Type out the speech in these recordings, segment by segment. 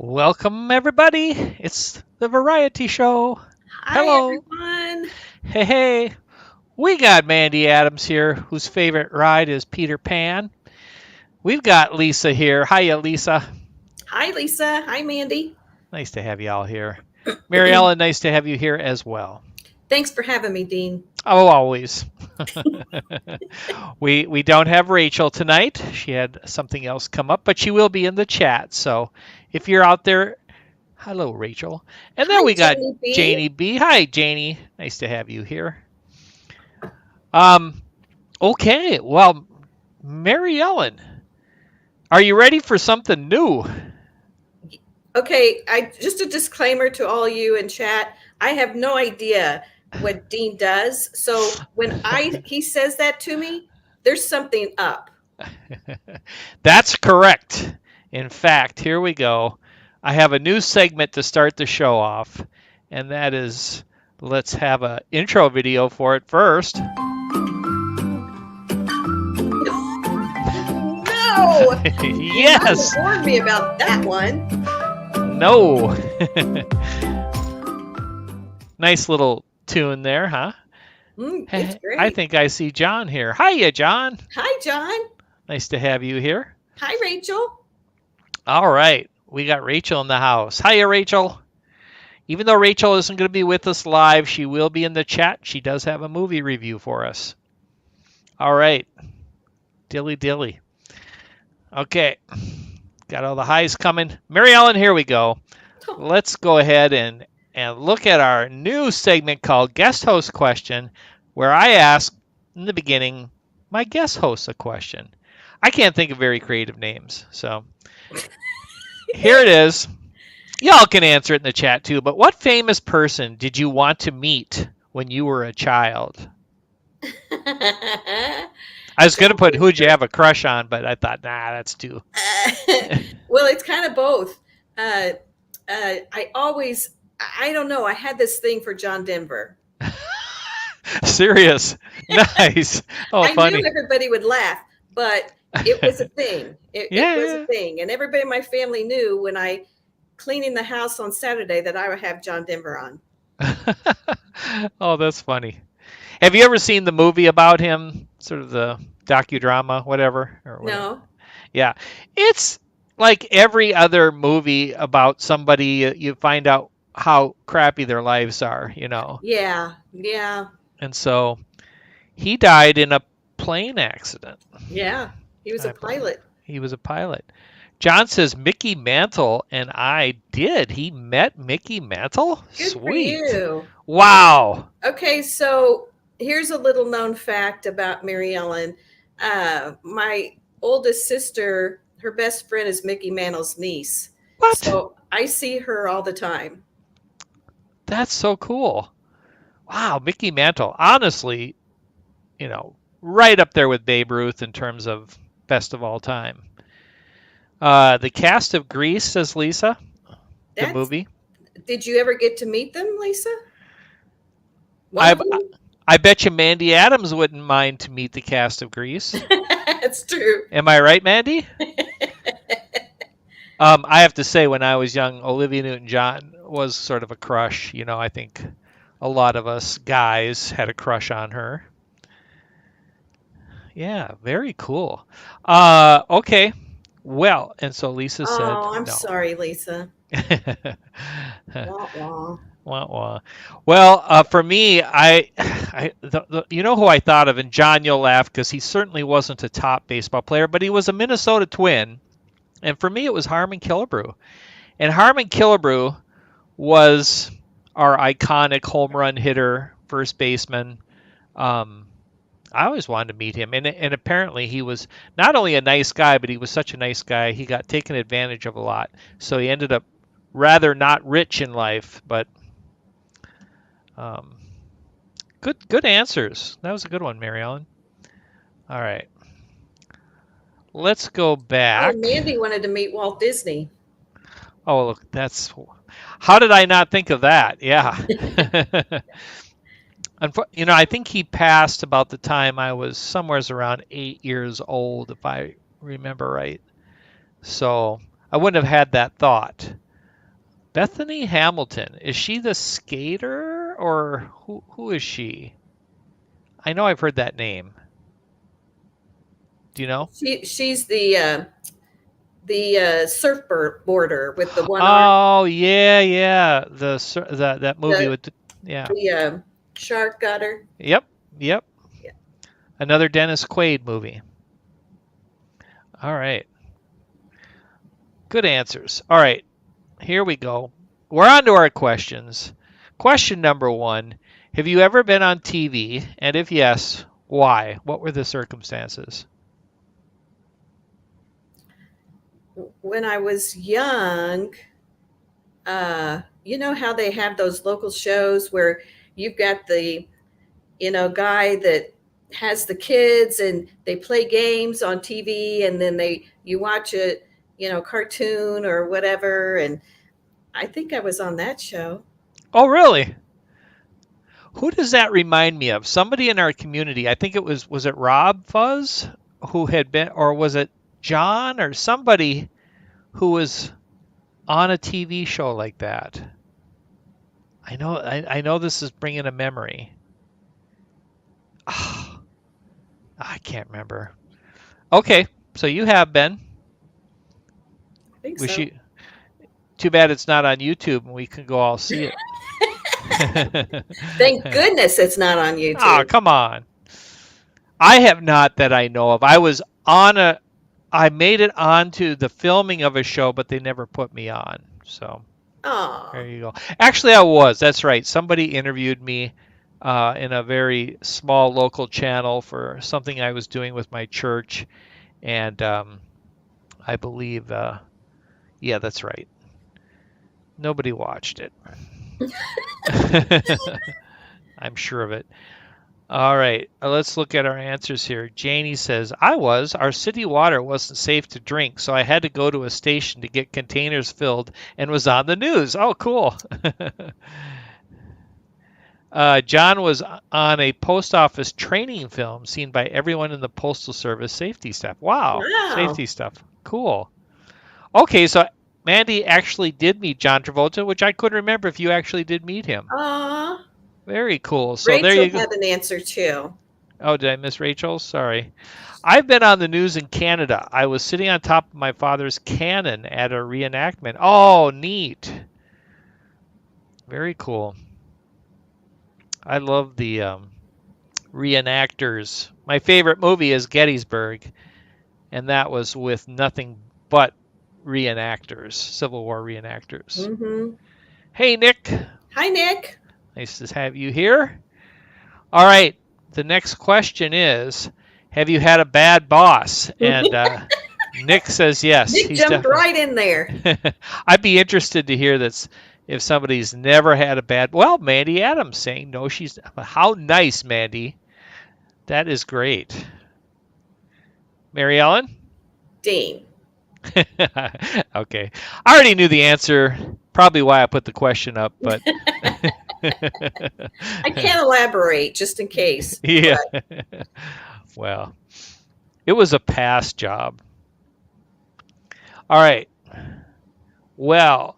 Welcome, everybody. It's the Variety Show. Hi, Hello. everyone. Hey, hey. We got Mandy Adams here, whose favorite ride is Peter Pan. We've got Lisa here. Hiya, Lisa. Hi, Lisa. Hi, Mandy. Nice to have you all here. Mary Ellen, nice to have you here as well. Thanks for having me, Dean. Oh, always. we don't have Rachel tonight. She had something else come up, but she will be in the chat. So if you're out there, hello, Rachel. And then Hi, we got Janie B. Janie B. Hi, Janie. Nice to have you here. Okay. Well, Mary Ellen, are you ready for something new? Okay, just a disclaimer to all you in chat. I have no idea what Dean does. So when he says that to me, there's something up. That's correct. In fact, here we go. I have a new segment to start the show off, and that is, let's have an intro video for it first. No! Yes! You warned me about that one. No. Nice little tune there, huh? It's great. I think I see John here. Hiya, John. Hi, John. Nice to have you here. Hi, Rachel. All right. We got Rachel in the house. Hiya, Rachel. Even though Rachel isn't going to be with us live, she will be in the chat. She does have a movie review for us. All right. Dilly dilly. Okay. Got all the highs coming. Mary Ellen, here we go. Let's go ahead and look at our new segment called Guest Host Question, where I ask in the beginning my guest host a question. I can't think of very creative names, so here it is. Y'all can answer it in the chat too, but what famous person did you want to meet when you were a child? I was going to put who'd you have a crush on, but I thought, nah, that's too. Well, it's kind of both. I don't know. I had this thing for John Denver. Serious. Nice. Oh, I funny. knew everybody would laugh, but it was a thing. It was a thing. And everybody in my family knew when I cleaning the house on Saturday that I would have John Denver on. Oh, that's funny. Have you ever seen the movie about him? Sort of the docudrama, whatever? Or whatever? No. Yeah. It's like every other movie about somebody, you find out how crappy their lives are, you know? Yeah. Yeah. And so he died in a plane accident. Yeah. He was a pilot. He was a pilot. John says Mickey Mantle, and I did. He met Mickey Mantle? Good Sweet. for you. Wow. Okay, so here's a little known fact about Mary Ellen. My oldest sister, her best friend is Mickey Mantle's niece. What? So I see her all the time. That's so cool. Wow, Mickey Mantle. Honestly, you know, right up there with Babe Ruth in terms of best of all time. The cast of Grease, says Lisa. The movie. Did you ever get to meet them, Lisa? I bet you Mandy Adams wouldn't mind to meet the cast of Grease. That's true. Am I right, Mandy? I have to say, when I was young, Olivia Newton-John was sort of a crush. You know, I think a lot of us guys had a crush on her. Yeah, very cool. Okay. Well, and so Lisa said, "Oh, I'm no. sorry, Lisa." Wah, wah. Wah, wah. Well, for me, you know who I thought of, and John, you'll laugh because he certainly wasn't a top baseball player, but he was a Minnesota Twin, and for me, it was Harmon Killebrew. And Harmon Killebrew was our iconic home run hitter, first baseman. Um, I always wanted to meet him, and apparently he was not only a nice guy, but he was such a nice guy. He got taken advantage of a lot, so he ended up rather not rich in life. But um, good answers. That was a good one, Mary Ellen. All right, let's go Oh, back. Mandy wanted to meet Walt Disney. Oh, look, that's how did I not think of that? Yeah. I think he passed about the time I was somewhere around 8 years old, if I remember right. So I wouldn't have had that thought. Bethany Hamilton, is she the skater or who is she? I know I've heard that name. Do you know? She's the surfboarder with the one arm, Oh yeah, yeah. That movie the with yeah. the shark got her. Yep, yep. Yeah. Another Dennis Quaid movie. All right. Good answers. All right. Here we go. We're on to our questions. Question number 1. Have you ever been on TV? And if yes, why? What were the circumstances? When I was young, you know how they have those local shows where you've got the, guy that has the kids and they play games on TV and then you watch a, cartoon or whatever. And I think I was on that show. Oh, really? Who does that remind me of? Somebody in our community. I think was it Rob Fuzz who had been, or was it John or somebody who was on a TV show like that? I know this is bringing a memory. Oh, I can't remember. Okay, so you have been. I think Was so. she? Too bad it's not on YouTube and we can go all see it. Thank goodness it's not on Oh, YouTube. come on. I have not that I know of. I made it onto the filming of a show, but they never put me on. So there Oh, you go. Actually, I was. That's right. Somebody interviewed me in a very small local channel for something I was doing with my church, and I believe, yeah, that's right. Nobody watched it. I'm sure of it. All right, let's look at our answers here. Janie says, our city water wasn't safe to drink, so I had to go to a station to get containers filled and was on the news. Oh, cool. John was on a post office training film seen by everyone in the Postal Service safety staff. Wow, wow. safety stuff. Cool. Okay, so Mandy actually did meet John Travolta, which I couldn't remember if you actually did meet him. Aw. Very cool. So there Rachel you go. had an answer too. Oh, did I miss Rachel? Sorry. I've been on the news in Canada. I was sitting on top of my father's cannon at a reenactment. Oh, neat. Very cool. I love the reenactors. My favorite movie is Gettysburg, and that was with nothing but reenactors, Civil War reenactors. Mm-hmm. Hey, Nick. Hi, Nick. Nice to have you here. All right. The next question is, have you had a bad boss? And Nick says yes. Nick jumped right in there. I'd be interested to hear this if somebody's never had a bad. Well, Mandy Adams saying no. How nice, Mandy. That is great. Mary Ellen. Dean. Okay. I already knew the answer. Probably why I put the question up, but. I can't elaborate just in case. Yeah. Well, it was a past job. All right. Well,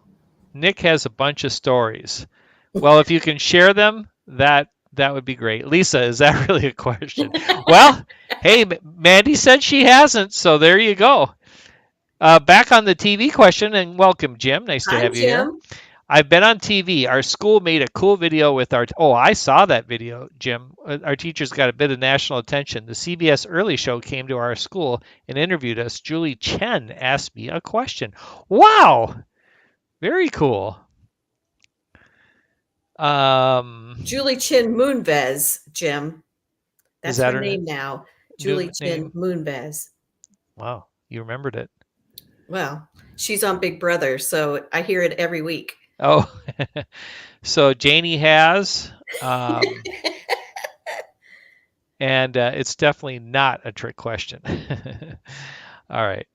Nick has a bunch of stories. Well, if you can share them, that would be great. Lisa, is that really a question? Well, hey, Mandy said she hasn't, so there you go. Back on the TV question, and welcome, Jim. Nice to have you here. I've been on TV. Our school made a cool video with I saw that video, Jim. Our teachers got a bit of national attention. The CBS Early Show came to our school and interviewed us. Julie Chen asked me a question. Wow. Very cool. Julie Chin Moonves, Jim. Is That's that her her name now. new Julie Chin name? Moonves. Wow, you remembered it. Well, she's on Big Brother, so I hear it every week. Oh, so Janie has, um, and it's definitely not a trick question. All right.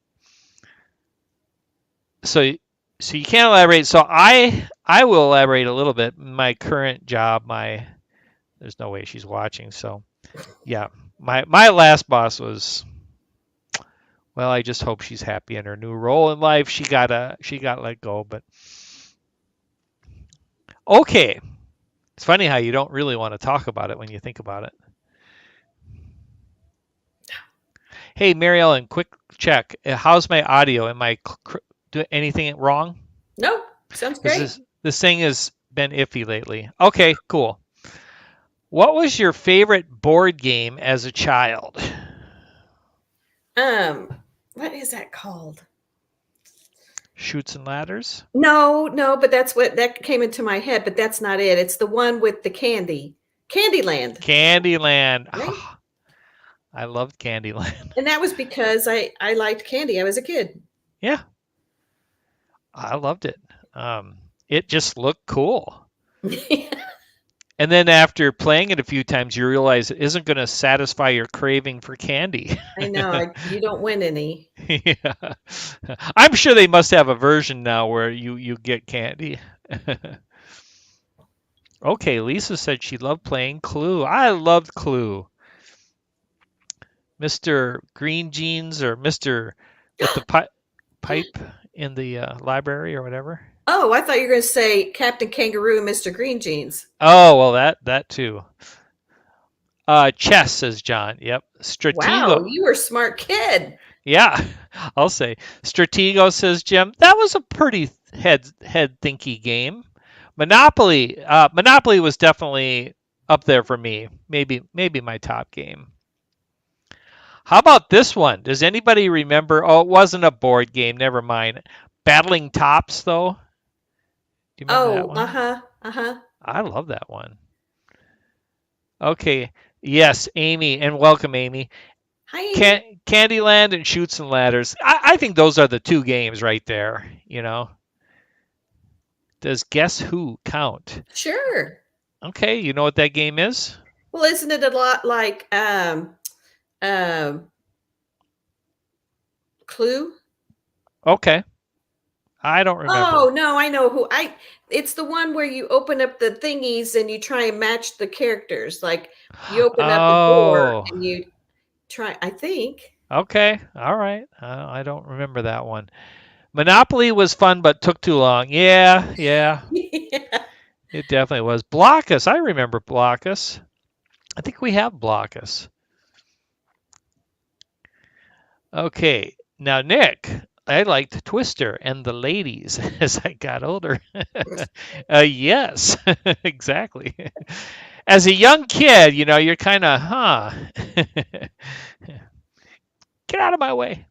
So, so you can't elaborate. So I will elaborate a little bit. My current job, there's no way she's watching. So yeah, my last boss was, well, I just hope she's happy in her new role in life. She got let go, but okay. It's funny how you don't really want to talk about it when you think about it. Hey, Mary Ellen, quick check. How's my audio? Am I doing anything wrong? No, sounds Because great. this thing has been iffy lately. Okay, cool. What was your favorite board game as a child? What is that called? Shoots and Ladders? No, but that's what that came into my head, but that's not it. It's the one with the candy. Candyland, Candyland. right? Oh, I loved Candyland. And that was because I liked candy. I was a kid. Yeah, I loved it. It just looked cool. And then after playing it a few times, you realize it isn't going to satisfy your craving for candy. I know. You don't win any. Yeah. I'm sure they must have a version now where you get candy. Okay, Lisa said she loved playing Clue. I loved Clue. Mr. Green Jeans or Mr. with the pipe in the library or whatever. Oh, I thought you were going to say Captain Kangaroo and Mr. Green Jeans. Oh, well, that too. Chess, says John. Yep. Wow, Stratego. you were a smart kid. Yeah, I'll say. Stratego, says Jim. That was a pretty head thinky game. Monopoly. Monopoly was definitely up there for me. Maybe my top game. How about this one? Does anybody remember? Oh, it wasn't a board game. Never mind. Battling Tops, though. Do you remember that Oh, one? uh-huh. I love that one. Okay. Yes, Amy, and welcome, Amy. Hi, Amy. Candyland and Shoots and Ladders. I think those are the two games right there. You know. Does Guess Who count? Sure. Okay, you know what that game is? Well, isn't it a lot like Clue? Okay. I don't remember. Oh, no, I know who I it's the one where you open up the thingies and you try and match the characters. Like you open up a door Oh, and you try, I think. okay. All right. I don't remember that one. Monopoly was fun, but took too long. Yeah, Yeah. it definitely was. Block Us. I remember Block Us. I think we have Block Us. Okay. Now, Nick, I liked Twister and the ladies as I got older. Yes, exactly. As a young kid, you're kind of, huh? Get out of my way.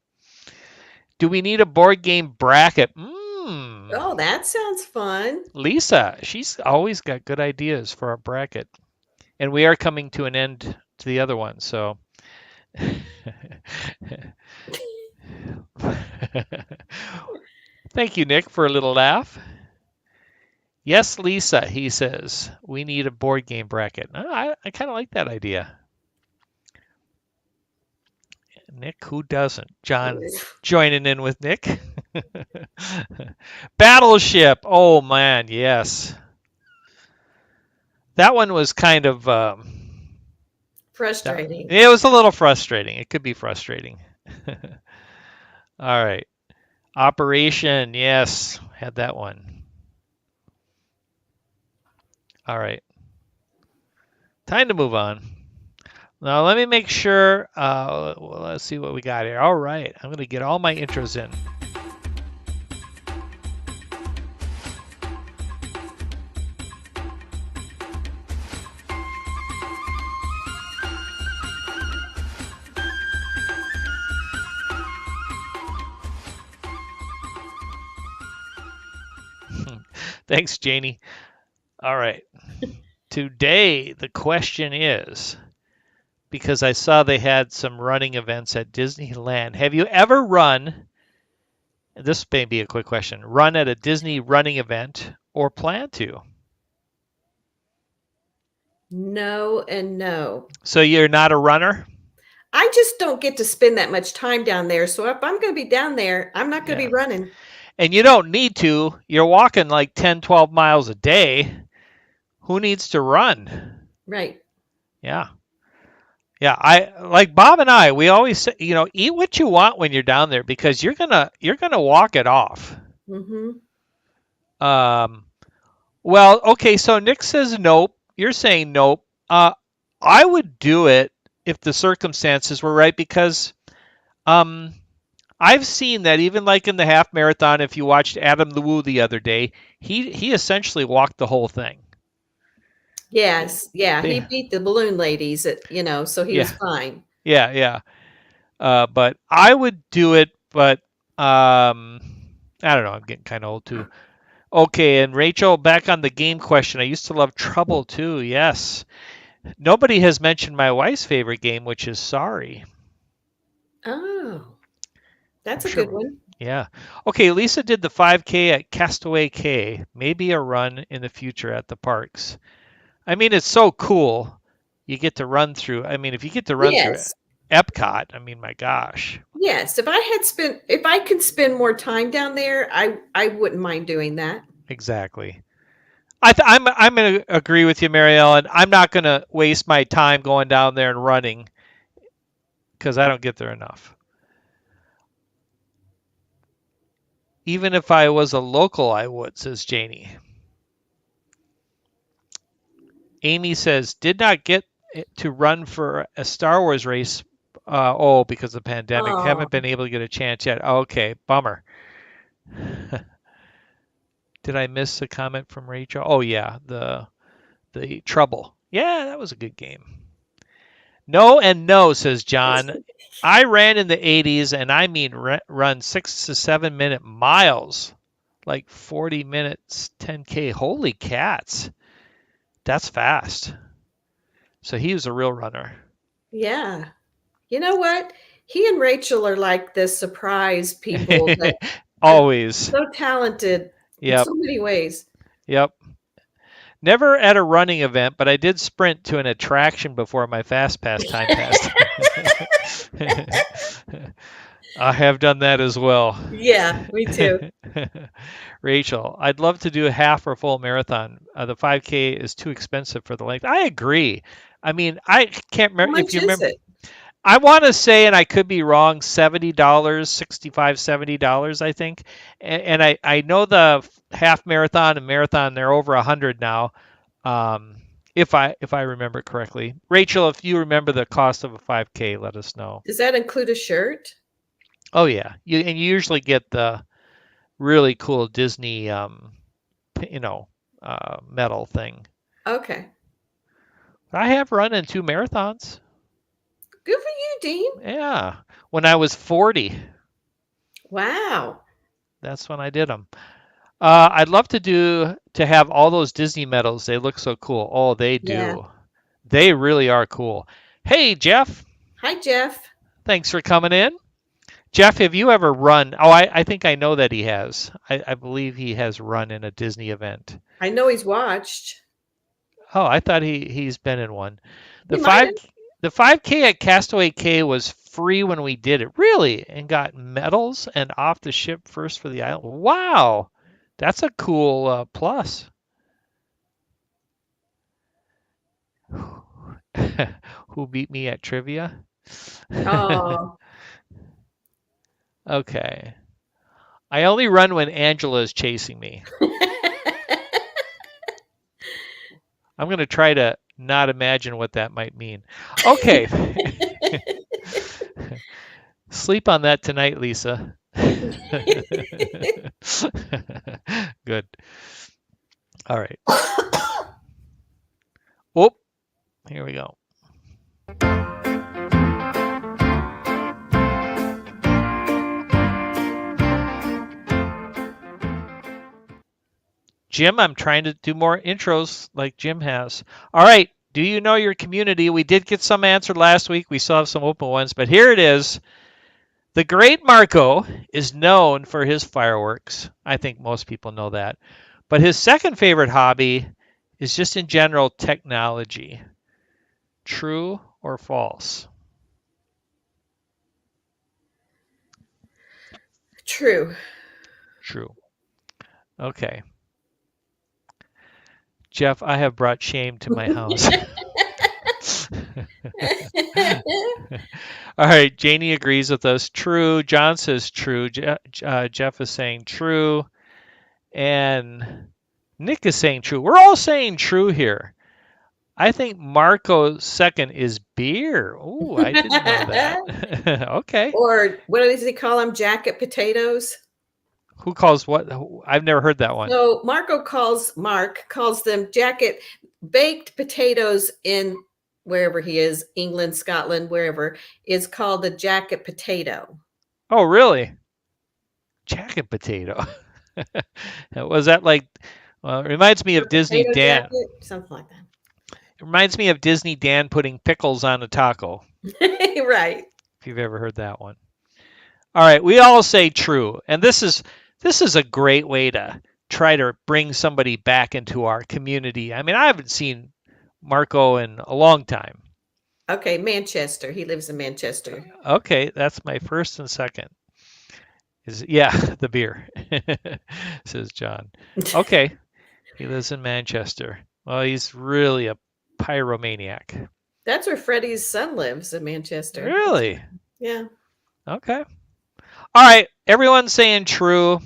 Do we need a board game bracket? Oh, that sounds fun. Lisa, she's always got good ideas for a bracket. And we are coming to an end to the other one, so. Thank you, Nick, for a little laugh. Yes, Lisa, he says, we need a board game bracket. I kind of like that idea. Nick, who doesn't? John joining in with Nick. Battleship. Oh, man, yes. That one was kind of Frustrating. it was a little frustrating. It could be frustrating. All right. Operation, yes, had that one. All right. Time to move on. Now let me make sure. Let's see what we got here. All right. I'm going to get all my intros in. Thanks, Janie. All right. Today, the question is, because I saw they had some running events at Disneyland. Have you ever run, this may be a quick question, run at a Disney running event or plan to? No and no. So you're not a runner? I just don't get to spend that much time down there. So if I'm going to be down there, I'm not going to Yeah. be running. And you don't need to. You're walking like 10, 12 miles a day. Who needs to run? Right. Yeah. Yeah, I like Bob and I, we always say, eat what you want when you're down there because you're gonna walk it off. Mm-hmm. Um, well, okay, so Nick says nope. You're saying nope. I would do it if the circumstances were right because um, I've seen that even like in the half marathon, if you watched Adam the Woo the other day, he essentially walked the whole thing. Yes. Yeah. They, He beat the balloon ladies so he was yeah, fine. yeah, yeah. But I would do it, but I don't know. I'm getting kind of old too. Okay, and Rachel, back on the game question. I used to love Trouble too. Yes. Nobody has mentioned my wife's favorite game, which is Sorry. Oh, I'm that's a good sure. one. Yeah. Okay, Lisa did the 5K at Castaway Cay. Maybe a run in the future at the parks. I mean, it's so cool. You get to run through. I mean, if you get to run through Yes. Epcot, I mean, my gosh. Yes. If I could spend more time down there, I wouldn't mind doing that. Exactly. I'm going to agree with you, Mary Ellen. I'm not going to waste my time going down there and running because I don't get there enough. Even if I was a local, I would, says Janie. Amy says, did not get to run for a Star Wars race. Because of the pandemic. Oh, Haven't been able to get a chance yet. Okay, bummer. Did I miss a comment from Rachel? Oh yeah, the Trouble. Yeah, that was a good game. No and no, says John. I ran in the 80s, and I mean run 6 to 7 minute miles, like 40 minutes, 10K. Holy cats, that's fast. So he was a real runner. yeah. You know what? He and Rachel are like the surprise people that are Always. so talented in Yep. so many ways. Yep. Never at a running event, but I did sprint to an attraction before my fast pass time passed. I have done that as well. Yeah, me too. Rachel, I'd love to do a half or full marathon. The 5K is too expensive for the length. I agree. I mean, I can't How remember if much you is remember. it? I want to say, and I could be wrong, $70, $65, $70, I think. And I know the half marathon and marathon, they're over 100 now. Um, if I remember correctly. Rachel, if you remember the cost of a 5K, let us know. Does that include a shirt? Oh yeah, you usually get the really cool Disney medal thing. Okay. I have run in 2 marathons. Good for you, Dean. Yeah, when I was 40, Wow. that's when I did them. I'd love to have all those Disney medals. They look so cool. Oh, they Yeah. do. They really are cool. Hey, Jeff. Hi, Jeff. Thanks for coming in. Jeff, have you ever run? Oh, I think I know that he has. I believe he has run in a Disney event. I know he's watched. Oh, I thought he's been in one. He The might five have. the 5K at Castaway Cay was free when we did it. Really? And got medals and off the ship first for the island. Wow. That's a cool plus. Who beat me at trivia? Oh. Okay. I only run when Angela is chasing me. I'm going to try to not imagine what that might mean. Okay. Sleep on that tonight, Lisa. Good. All right. Oh, here we go. Jim, I'm trying to do more intros like Jim has. All right. Do you know your community? We did get some answered last week. We still have some open ones, but here it is. The great Marco is known for his fireworks. I think most people know that. But his second favorite hobby is just in general technology. True or false? True. True. Okay. Jeff, I have brought shame to my house. All right, Janie agrees with us. True. John says true. Jeff is saying true. And Nick is saying true. We're all saying true here. I think Marco's second is beer. Oh, I didn't know that. Okay. Or what does he call them? Jacket potatoes? Who calls what? I've never heard that one. So Mark calls them jacket baked potatoes in wherever he is, England, Scotland, wherever, is called a jacket potato. Oh, really? Jacket potato. Was that like? Well, it reminds me of Disney Dan. Jacket, something like that. It reminds me of Disney Dan putting pickles on a taco. Right. If you've ever heard that one. All right, we all say true, and this is a great way to try to bring somebody back into our community. I mean, I haven't seen Marco in a long time. Okay, Manchester. He lives in Manchester. Okay, that's my first and second. Yeah, the beer, says John. Okay, he lives in Manchester. Well, he's really a pyromaniac. That's where Freddie's son lives, in Manchester. Really? Yeah. Okay. All right, everyone's saying true.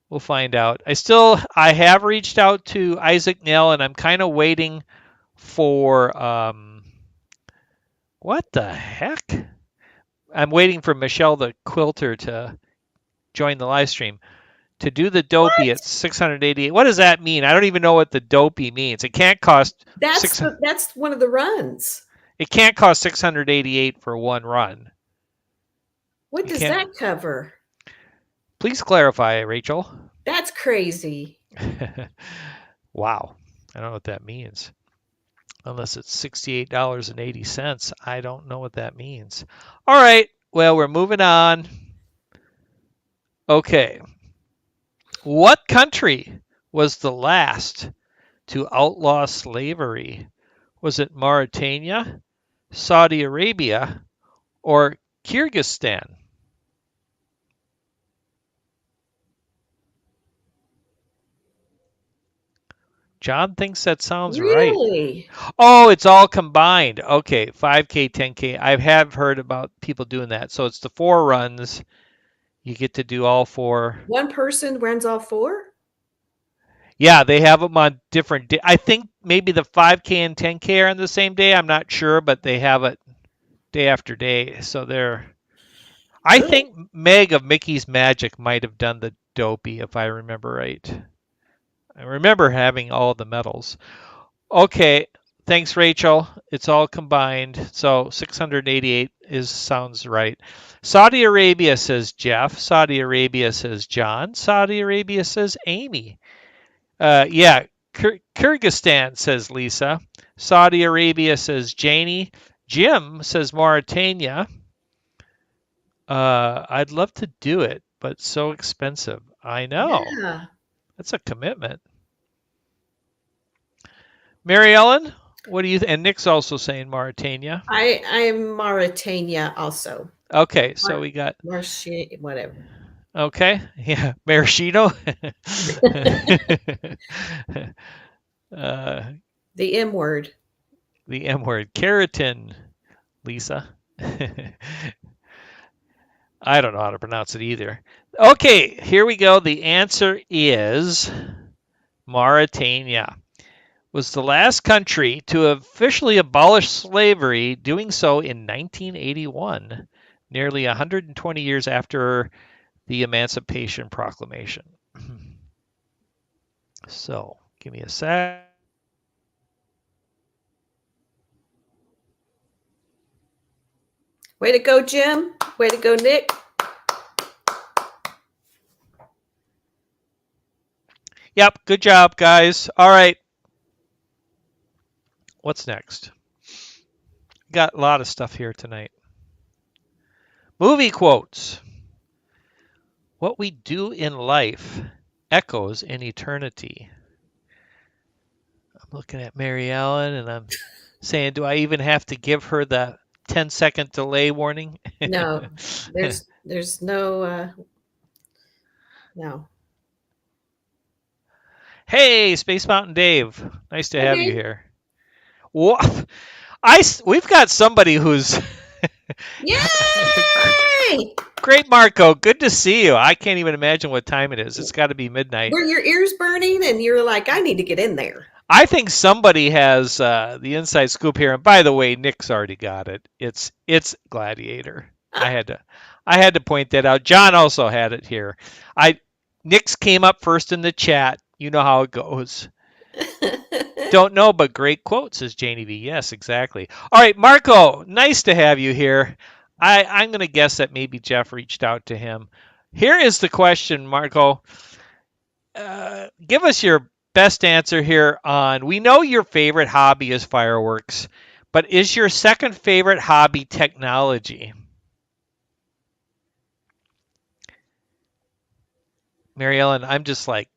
We'll find out. I have reached out to Isaac Nell, and I'm kind of waiting for what the heck? I'm waiting for Michelle the quilter to join the live stream to do the dopey at 688. What does that mean? I don't even know what the dopey means. It can't cost that's one of the runs. It can't cost 688 for one run. What does that cover? Please clarify, Rachel. That's crazy. Wow. I don't know what that means. Unless it's $68.80. I don't know what that means. All right. Well, we're moving on. Okay. What country was the last to outlaw slavery? Was it Mauritania, Saudi Arabia, or Kyrgyzstan? John thinks that sounds right. Really? Oh, it's all combined. Okay, 5K, 10K. I have heard about people doing that. So it's the 4 runs. You get to do all 4. One person runs all 4? Yeah, they have them on different days. I think maybe the 5K and 10K are on the same day. I'm not sure, but they have it day after day. So I think Meg of Mickey's Magic might have done the dopey, if I remember right. I remember having all the medals. Okay, thanks, Rachel. It's all combined. So 688 sounds right. Saudi Arabia, says Jeff. Saudi Arabia, says John. Saudi Arabia, says Amy. Yeah, Kyrgyzstan, says Lisa. Saudi Arabia, says Janie. Jim says Mauritania. I'd love to do it, but it's so expensive. I know. Yeah. That's a commitment. Mary Ellen, what do you and Nick's also saying Mauritania. I am Mauritania also. Okay, so we got whatever. Okay, yeah, maraschino. The M word. The M word, keratin, Lisa. I don't know how to pronounce it either. Okay, here we go. The answer is Mauritania. Was the last country to officially abolish slavery, doing so in 1981, nearly 120 years after the Emancipation Proclamation. So, give me a sec. Way to go, Jim. Way to go, Nick. Yep, good job, guys. All right, what's next? Got a lot of stuff here tonight. Movie quotes. What we do in life echoes in eternity. I'm looking at Mary Ellen and I'm saying, do I even have to give her the 10-second delay warning? No, there's no no. Hey, Space Mountain Dave. Nice to Hi, have you Dave. here. We've got somebody who's Yay! great, Marco. Good to see you. I can't even imagine what time it is. It's got to be midnight. Were your ears burning and you're like, I need to get in there? I think somebody has the inside scoop here. And by the way, Nick's already got it. It's Gladiator. I had to point that out. John also had it here. I Nick's came up first in the chat. You know how it goes. Don't know, but great quote, says Janie V. Yes, exactly. All right, Marco, nice to have you here. I'm going to guess that maybe Jeff reached out to him. Here is the question, Marco. Give us your best answer here on. We know your favorite hobby is fireworks, but is your second favorite hobby technology? Mary Ellen, I'm just like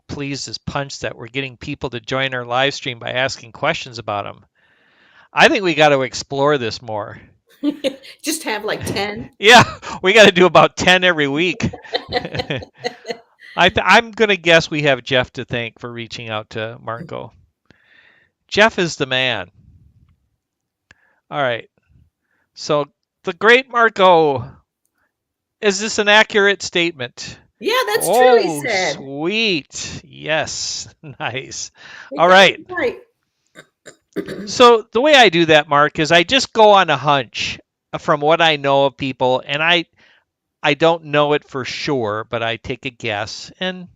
pleased as punch that we're getting people to join our live stream by asking questions about them. I think we got to explore this more. Just have like 10. Yeah, we got to do about 10 every week. I'm going to guess we have Jeff to thank for reaching out to Marco. Jeff is the man. All right. So, the great Marco, is this an accurate statement? Yeah, that's true, he Oh, said. sweet. Yes. Nice. We All got right. it right. So the way I do that, Mark, is I just go on a hunch from what I know of people, and I don't know it for sure, but I take a guess, and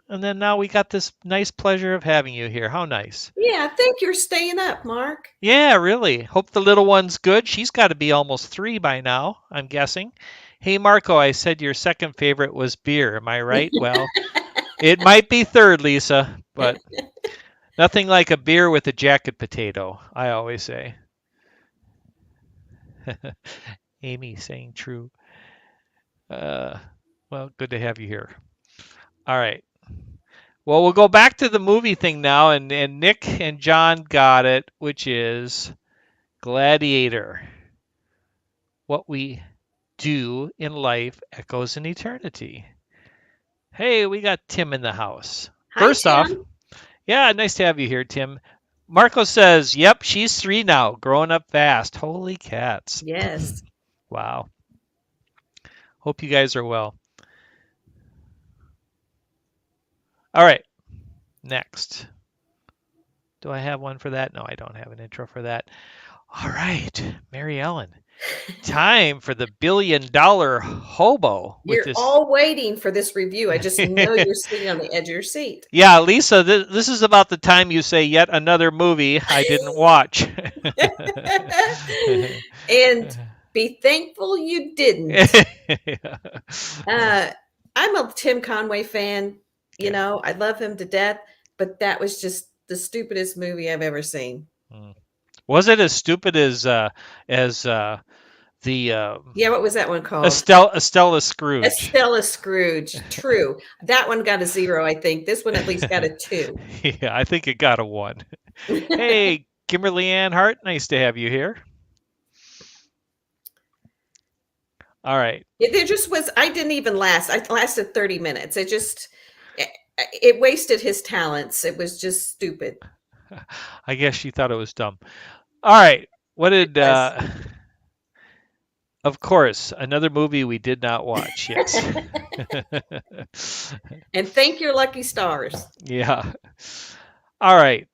then now we got this nice pleasure of having you here. How nice. Yeah, I think you're staying up, Mark. Yeah, really. Hope the little one's good. She's got to be almost 3 by now, I'm guessing. Hey, Marco, I said your second favorite was beer. Am I right? Well, it might be third, Lisa, but nothing like a beer with a jacket potato, I always say. Amy saying true. Uh, well, good to have you here. All right. Well, we'll go back to the movie thing now, and Nick and John got it, which is Gladiator. What we do in life echoes in eternity. Hey, we got Tim in the house. Hi, First off, Tim. yeah, nice to have you here, Tim. Marco says, yep, she's 3 now, growing up fast. Holy cats. Yes. Wow. Hope you guys are well. All right, next. Do I have one for that? No, I don't have an intro for that. All right, Mary Ellen. Time for the $1 billion hobo with You're this. all waiting for this review. I just know you're sitting on the edge of your seat. Yeah, Lisa, this is about the time you say yet another movie I didn't watch. And be thankful you didn't. I'm a Tim Conway fan. You know, I love him to death, but that was just the stupidest movie I've ever seen. Was it as stupid as the Yeah, what was that one called? Estella Scrooge? Estella Scrooge. True. That one got a 0, I think. This one at least got a 2. Yeah, I think it got a 1. Hey, Kimberly Ann Hart, nice to have you here. All right. There just was, I didn't even last. I lasted 30 minutes. It wasted his talents. It was just stupid. I guess she thought it was dumb. All right. What did of course, another movie we did not watch. Yes. And thank your lucky stars. Yeah. All right.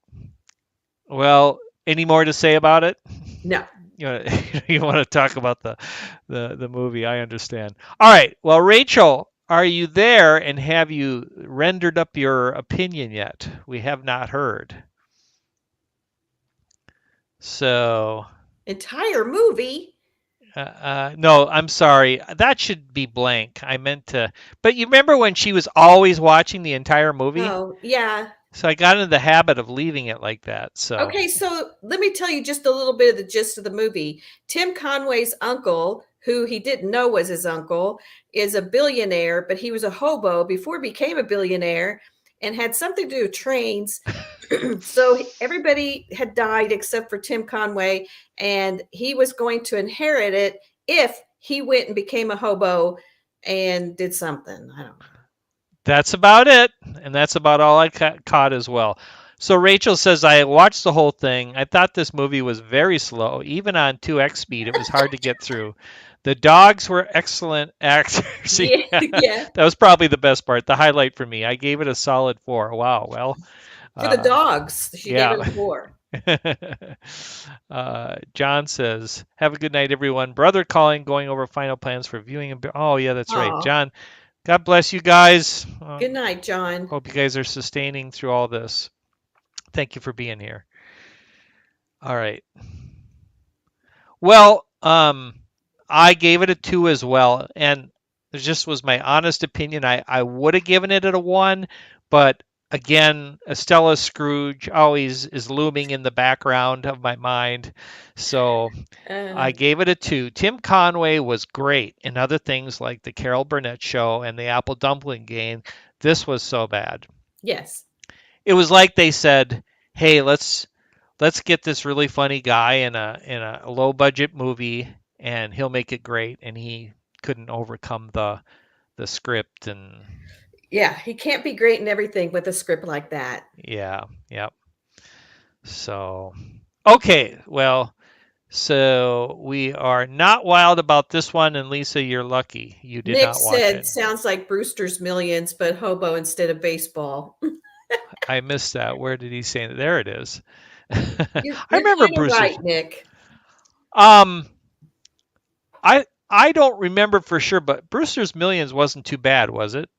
Well, any more to say about it? No. You want to talk about the movie? I understand. All right. Well, Rachel, are you there, and have you rendered up your opinion yet? We have not heard. So. Entire movie? No, I'm sorry. That should be blank. I meant to. But you remember when she was always watching the entire movie? Oh, yeah. So I got into the habit of leaving it like that. So Okay, so let me tell you just a little bit of the gist of the movie. Tim Conway's uncle, who he didn't know was his uncle, is a billionaire, but he was a hobo before he became a billionaire and had something to do with trains. So everybody had died except for Tim Conway, and he was going to inherit it if he went and became a hobo and did something. I don't know. that's about it. And that's about all I caught as well. So Rachel says, I watched the whole thing. I thought this movie was very slow. Even on 2x speed, it was hard to get through. The dogs were excellent actors. Yeah, Yeah, yeah. that was probably the best part, the highlight for me. I gave it a solid 4. Wow. Well, For the dogs, she gave it yeah. a 4. John says, have a good night, everyone. Brother calling, going over final plans for viewing. Oh, yeah, that's right. Oh, John, God bless you guys. good night, John. Hope you guys are sustaining through all this. Thank you for being here. All right. Well, I gave it a 2 as well, and it just was my honest opinion. I would have given it a 1, but again, Estella Scrooge always is looming in the background of my mind, so Uh, I gave it a 2. Tim Conway was great in other things like the Carol Burnett Show and the Apple Dumpling Game. This was so bad. yes. It was like they said, "Hey, let's get this really funny guy in a low budget movie and he'll make it great," and he couldn't overcome the script. And Yeah, he can't be great in everything with a script like that. yeah, yep. So okay, well, so we are not wild about this one, and Lisa, you're lucky you did Nick not watch said, it. sounds like Brewster's Millions, but hobo instead of baseball. I missed that. Where did he say that? There it is. You're, I you're remember kind of Brewster's. right, Nick. um I don't remember for sure, but Brewster's Millions wasn't too bad, was it?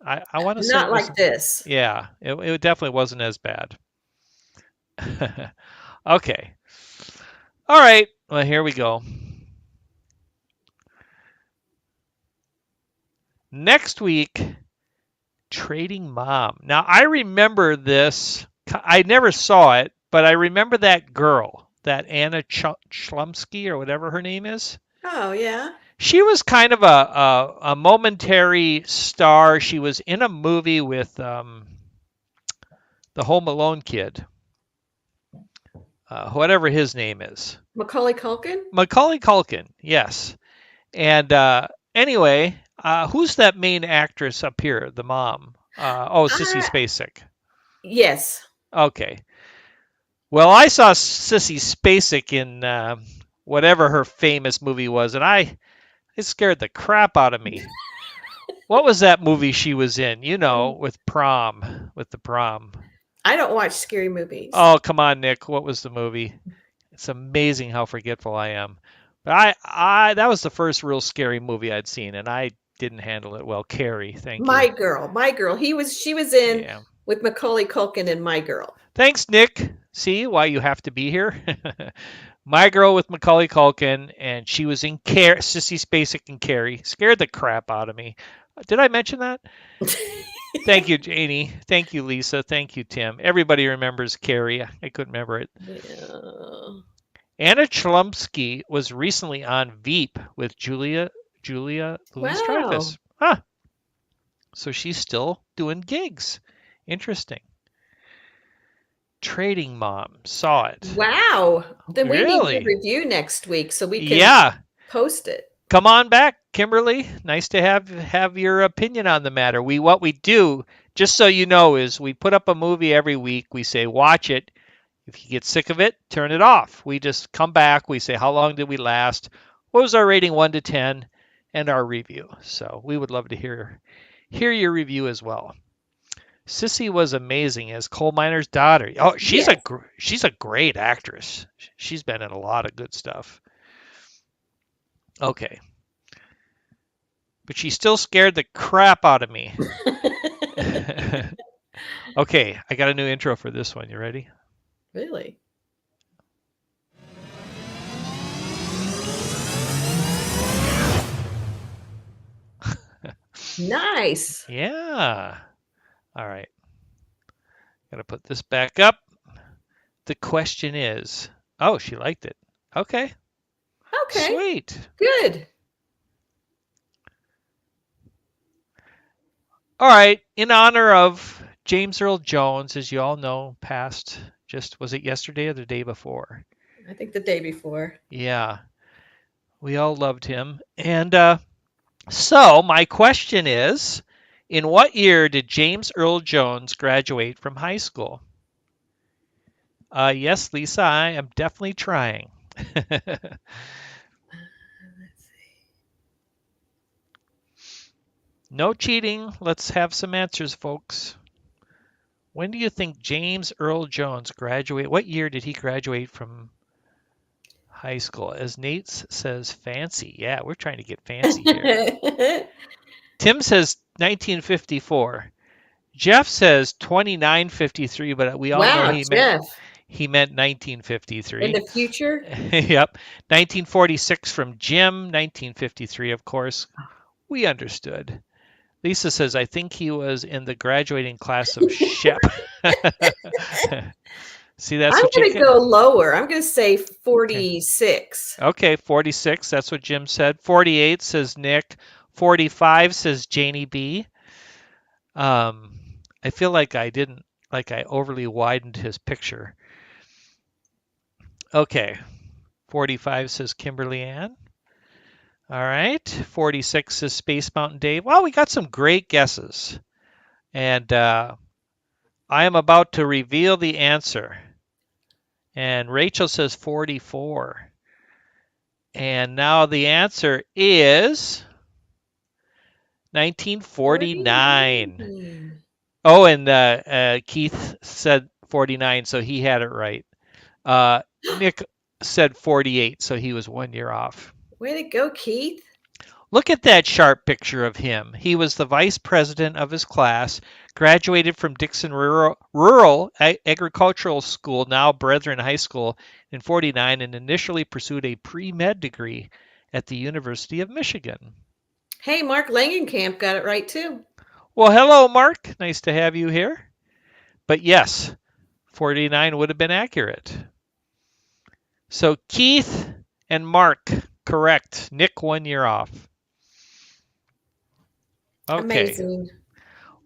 I want to say it Not like was. this. Yeah, it definitely wasn't as bad. Okay. All right. Well, here we go. Next week, Trading Mom. Now, I remember this. I never saw it, but I remember that girl, that Anna Chlumsky or whatever her name is. Oh, yeah. She was kind of a momentary star. She was in a movie with the Home Alone kid, whatever his name is. Macaulay Culkin? Macaulay Culkin, yes. And anyway, who's that main actress up here? The mom. Sissy Ah, Spacek. yes. Okay. Well, I saw Sissy Spacek in whatever her famous movie was, and it scared the crap out of me. What was that movie she was in? You know, with the prom. I don't watch scary movies. Oh, come on, Nick. What was the movie? It's amazing how forgetful I am. But I that was the first real scary movie I'd seen, and I didn't handle it well. Carrie, thank you. My Girl. She was in Yeah. with Macaulay Culkin in My Girl. Thanks, Nick. See why you have to be here? My Girl with Macaulay Culkin, and she was in Sissy Spacek and Carrie. Scared the crap out of me. Did I mention that? Thank you, Janie. Thank you, Lisa. Thank you, Tim. Everybody remembers Carrie. I couldn't remember it. Yeah. Anna Chlumsky was recently on Veep with Julia Louis Dreyfus. Huh. So she's still doing gigs. Interesting. Trading Mom. Saw it. Wow. Then we need Really? to review next week so we can Yeah. post it. Come on back, Kimberly. Nice to have your opinion on the matter. What we do, just so you know, is we put up a movie every week. We say watch it. If you get sick of it, turn it off. We just come back. We say how long did we last? What was our rating 1 to 10, and our review. So we would love to hear your review as well. Sissy was amazing as coal miner's daughter. Oh, she's a great actress. She's been in a lot of good stuff. Okay. But she still scared the crap out of me. Okay, I got a new intro for this one. You ready? Really? Nice. Yeah. All right. Got to put this back up. The question is, oh, she liked it. Okay. Okay, Sweet. good. All right. In honor of James Earl Jones, as you all know, passed just, was it yesterday or the day before? I think the day before. Yeah. We all loved him. And so my question is, in what year did James Earl Jones graduate from high school? Yes, Lisa, I am definitely trying. Let's No cheating. Let's have some answers, folks. When do you think James Earl Jones graduated? What year did he graduate from high school? As Nate says, fancy. Yeah, we're trying to get fancy here. see. Tim says 1954. Jeff says 2953, but we all know Wow, Jeff. he meant In 1953. the future? Yep. 1946 from Jim, 1953, of course. We understood. Lisa says, I think he was in the graduating class of Shep. See, that's I'm what you going to get. go lower. I'm going to say Okay. 46. Okay, 46. That's what Jim said. 48 says Nick. 45 says Janie B. Um, I feel like I overly widened his picture. Okay. 45 says Kimberly Ann. All right. 46 says Space Mountain Dave. Well, we got some great guesses. And I am about to reveal the answer. And Rachel says 44. And now the answer is 1949. 49. Oh, and Keith said 49, so he had it right. Nick said 48, so he was 1 year off. Way to go, Keith. Look at that sharp picture of him. He was the vice president of his class, graduated from Dixon Rural Agricultural School, now Brethren High School, in 49, and initially pursued a pre-med degree at the University of Michigan. Hey, Mark Langenkamp got it right too. Well, hello, Mark. Nice to have you here. But yes, 49 would have been accurate. So Keith and Mark, correct. Nick 1 year off. Okay. Amazing.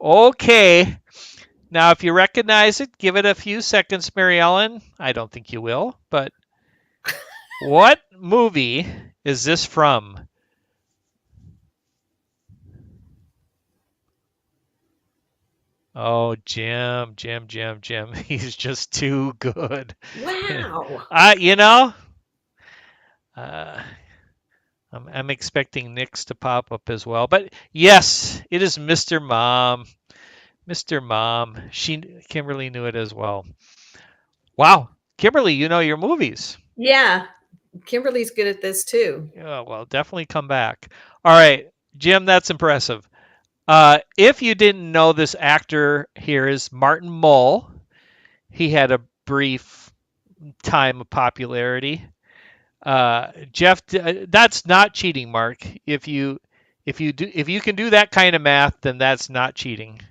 Okay. Now, if you recognize it, give it a few seconds, Mary Ellen. I don't think you will, but what movie is this from? Oh, Jim. He's just too good. Wow. You know, uh, I'm expecting Nick's to pop up as well. But yes, it is Mr. Mom. Mr. Mom. Kimberly knew it as well. Wow. Kimberly, you know your movies. Yeah, Kimberly's good at this too. Yeah, well, definitely come back. All right, Jim, that's impressive. If you didn't know, this actor here is Martin Mull. He had a brief time of popularity. Jeff, that's not cheating, Mark. If you can do that kind of math, then that's not cheating.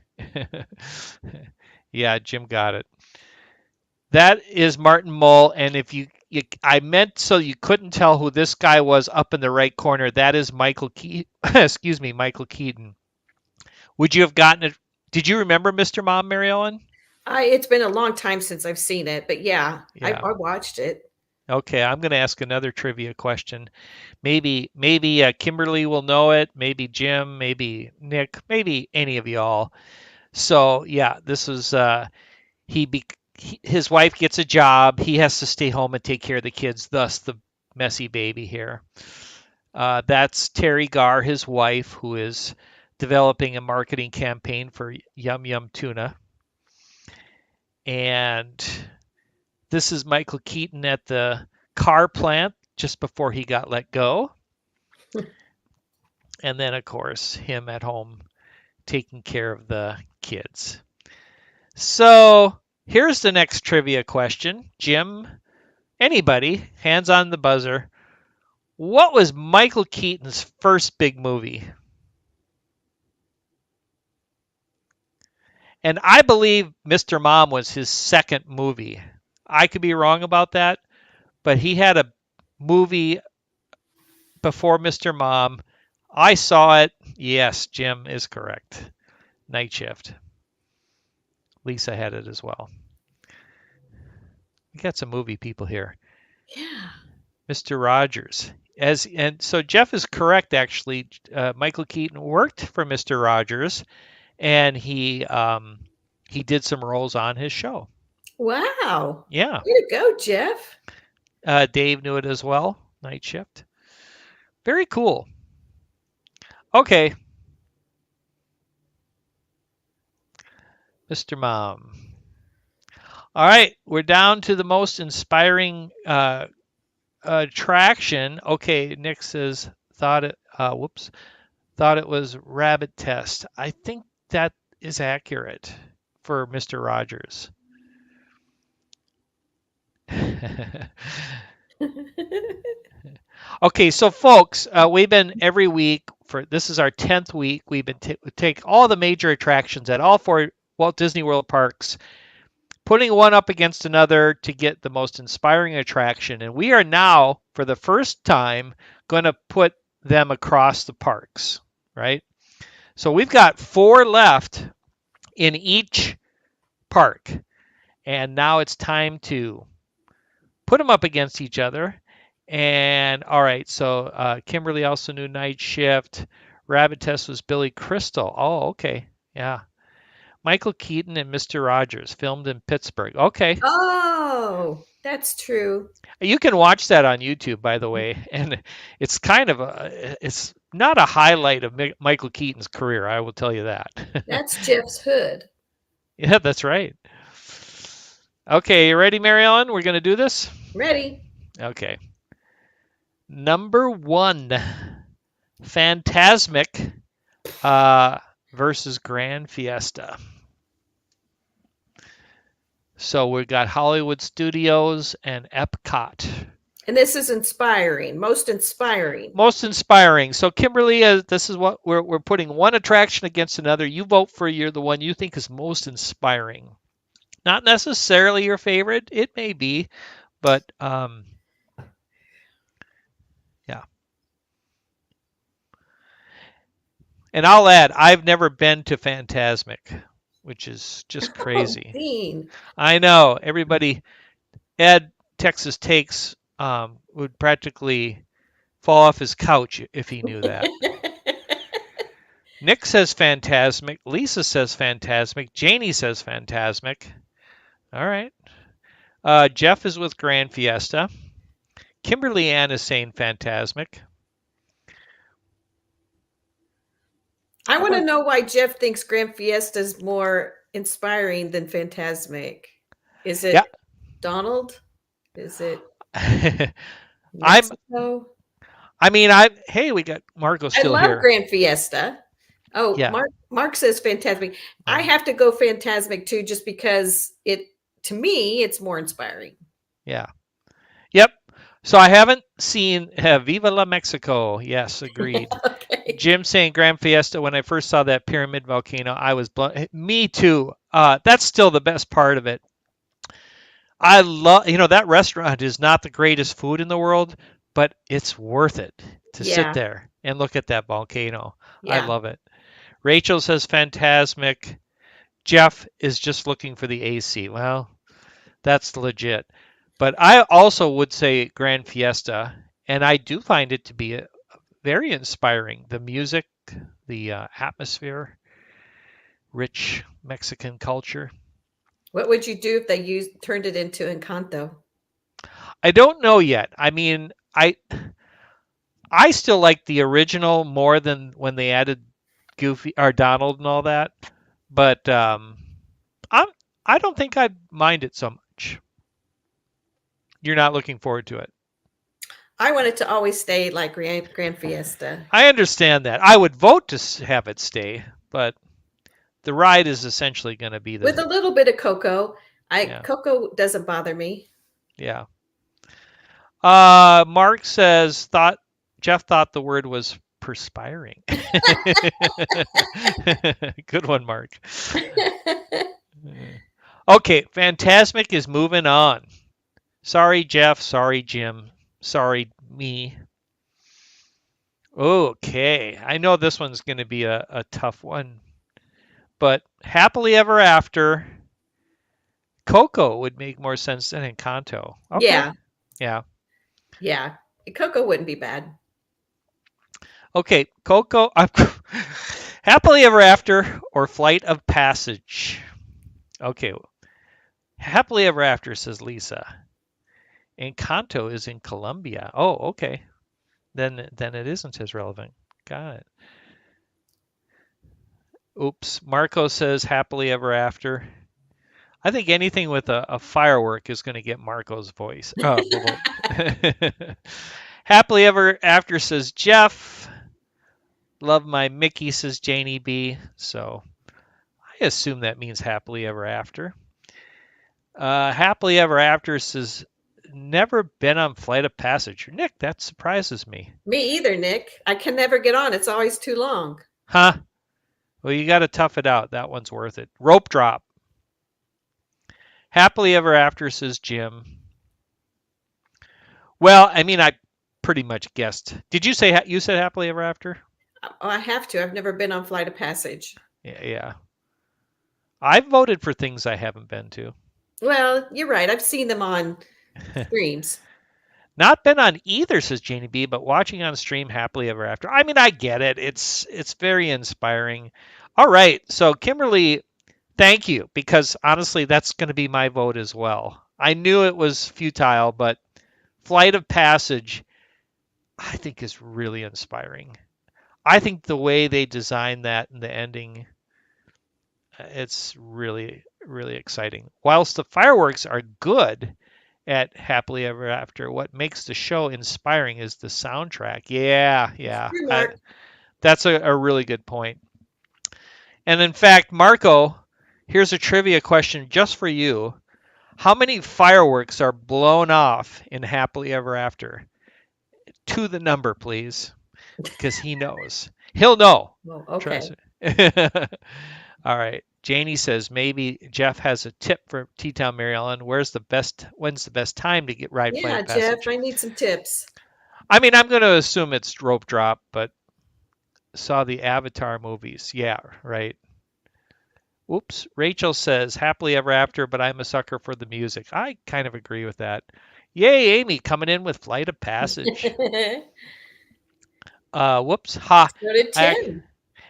Yeah, Jim got it. That is Martin Mull, and I meant so you couldn't tell who this guy was up in the right corner. That is Michael Keaton. Excuse me, Michael Keaton. Would you have gotten it? Did you remember Mr. Mom, Mary Ellen? It's been a long time since I've seen it, but yeah, Yeah. I watched it. Okay, I'm going to ask another trivia question. Maybe Kimberly will know it. Maybe Jim. Maybe Nick. Maybe any of y'all. So yeah, this is his wife gets a job. He has to stay home and take care of the kids. Thus the messy baby here. That's Terry Garr, his wife, who is developing a marketing campaign for Yum Yum Tuna. And this is Michael Keaton at the car plant just before he got let go. And then, of course, him at home taking care of the kids. So here's the next trivia question. Jim, anybody, hands on the buzzer. What was Michael Keaton's first big movie? And I believe Mr. Mom was his second movie. I could be wrong about that, but he had a movie before Mr. Mom. I saw it. Yes, Jim is correct. Night Shift. Lisa had it as well. We got some movie people here. Yeah. Mr. Rogers. And so Jeff is correct actually. Michael Keaton worked for Mr. Rogers, and he did some roles on his show. Wow. Yeah, Way to go, Jeff. Dave knew it as well. Night Shift. Very cool. Okay, Mr. Mom. All right, we're down to the most inspiring attraction. Okay, Nick says thought it was rabbit test. I think that is accurate for Mr. Rogers. Okay, so folks, we've been every week for this is our 10th week. We've been take all the major attractions at all four Walt Disney World parks, putting one up against another to get the most inspiring attraction. And we are now, for the first time, going to put them across the parks, right? So we've got 4 left in each park. And now it's time to put them up against each other. And all right, so Kimberly also knew Night Shift. Rabbit Test was Billy Crystal. Oh, okay. Yeah. Michael Keaton and Mr. Rogers filmed in Pittsburgh. Okay. Oh, that's true. You can watch that on YouTube, by the way. And it's kind of it's not a highlight of Michael Keaton's career, I will tell you that. That's Jeff's hood. Yeah, that's right. Okay, you ready, Mary Ellen? We're going to do this? Ready? Okay. Number 1, Phantasmic versus Grand Fiesta. So we've got Hollywood Studios and Epcot. And this is inspiring, most inspiring. Most inspiring. So Kimberly, this is what we're putting one attraction against another. You vote for the one you think is most inspiring. Not necessarily your favorite. It may be, but yeah. And I'll add, I've never been to Phantasmic, which is just crazy. Oh, Dean. I know everybody. Ed Texas Takes would practically fall off his couch if he knew that. Nick says Phantasmic. Lisa says Phantasmic. Janie says Phantasmic. All right. Jeff is with Grand Fiesta. Kimberly Ann is saying Phantasmic. I want to know why Jeff thinks Grand Fiesta is more inspiring than Phantasmic. Is it Donald? Is it Mexico? Hey, we got Marco still I love here. Grand Fiesta. Oh, Yeah. Mark says Phantasmic. I have to go Phantasmic too, just because to me, it's more inspiring. Yeah. Yep. So I haven't seen Viva la Mexico. Yes, agreed. Okay. Jim saying Grand Fiesta. When I first saw that pyramid volcano, I was blown. Me too. That's still the best part of it. I love, that restaurant is not the greatest food in the world, but it's worth it to sit there and look at that volcano. Yeah. I love it. Rachel says Phantasmic. Jeff is just looking for the AC. Well, that's legit. But I also would say Grand Fiesta, and I do find it to be very inspiring. The music, the atmosphere, rich Mexican culture. What would you do if they turned it into Encanto? I don't know yet. I mean, I still like the original more than when they added Goofy or Donald and all that. But I don't think I'd mind it so much. You're not looking forward to it. I want it to always stay like Grand Fiesta. I understand that. I would vote to have it stay, but the ride is essentially going to be with a little bit of Coco. Coco doesn't bother me. Yeah. Mark says Jeff thought the word was perspiring. Good one, Mark. Okay, Fantasmic is moving on. Sorry, Jeff. Sorry, Jim. Sorry, me. Okay, I know this one's going to be a tough one. But Happily Ever After, Coco would make more sense than Encanto. Okay. Yeah. Yeah. Yeah. Coco wouldn't be bad. Okay, Coco. Happily Ever After or Flight of Passage. Okay. Happily Ever After, says Lisa. Encanto is in Colombia. Oh, okay. Then it isn't as relevant. Got it. Oops. Marco says Happily Ever After. I think anything with a firework is going to get Marco's voice. Happily Ever After, says Jeff. Love my Mickey, says Janie B. So I assume that means Happily Ever After. Happily Ever After says never been on Flight of Passage. Nick, that surprises me. Me either, Nick. I can never get on. It's always too long. Huh? Well, you got to tough it out. That one's worth it. Rope Drop. Happily Ever After, says Jim. Well, I mean, I pretty much guessed. Did you say you said Happily Ever After? Oh, I have to. I've never been on Flight of Passage. Yeah. I've voted for things I haven't been to. Well, you're right. I've seen them on streams. Not been on either, says Janie B, but watching on stream Happily Ever After. I mean, I get it. It's very inspiring. All right. So Kimberly, thank you, because honestly, that's going to be my vote as well. I knew it was futile, but Flight of Passage, I think, is really inspiring. I think the way they designed that in the ending, it's really, really exciting. Whilst the fireworks are good at Happily Ever After, what makes the show inspiring is the soundtrack. Yeah. That's a really good point. And in fact, Marco, here's a trivia question just for you. How many fireworks are blown off in Happily Ever After? To the number, please, because he knows. He'll know. Well, okay. All right. Janie says maybe Jeff has a tip for T-Town Mary Ellen. When's the best time to get ride Flight of Passage? Jeff, I need some tips. I mean, I'm going to assume it's Rope Drop, but saw the Avatar movies. Yeah, right. Oops. Rachel says Happily Ever After, but I'm a sucker for the music. I kind of agree with that. Yay, Amy, coming in with Flight of Passage. Whoops. Ha. So did Tim.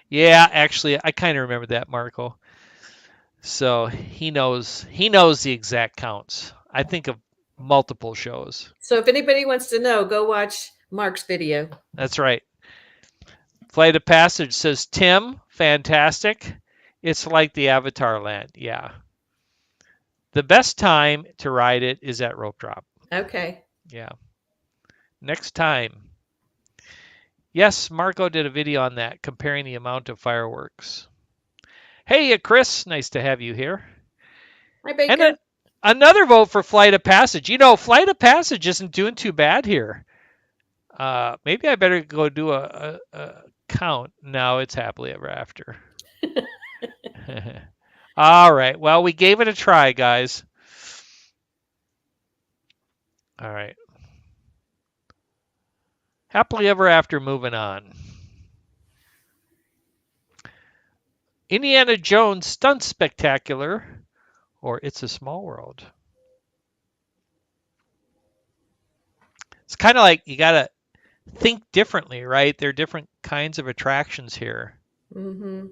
Yeah, actually, I kind of remember that, Marco. So he knows the exact counts. I think of multiple shows. So if anybody wants to know, go watch Mark's video. That's right. Flight of Passage, says Tim. Fantastic. It's like the Avatar land. Yeah. The best time to ride it is at Rope Drop. Okay. Yeah. Next time. Yes, Marco did a video on that, comparing the amount of fireworks. Hey, Chris, nice to have you here. Hi, Baker. And another vote for Flight of Passage. You know, Flight of Passage isn't doing too bad here. Maybe I better go do a count. No, it's Happily Ever After. All right. Well, we gave it a try, guys. All right. Happily Ever After, moving on. Indiana Jones Stunt Spectacular, or It's a Small World. It's kind of like you got to think differently, right? There are different kinds of attractions here. Mm-hmm.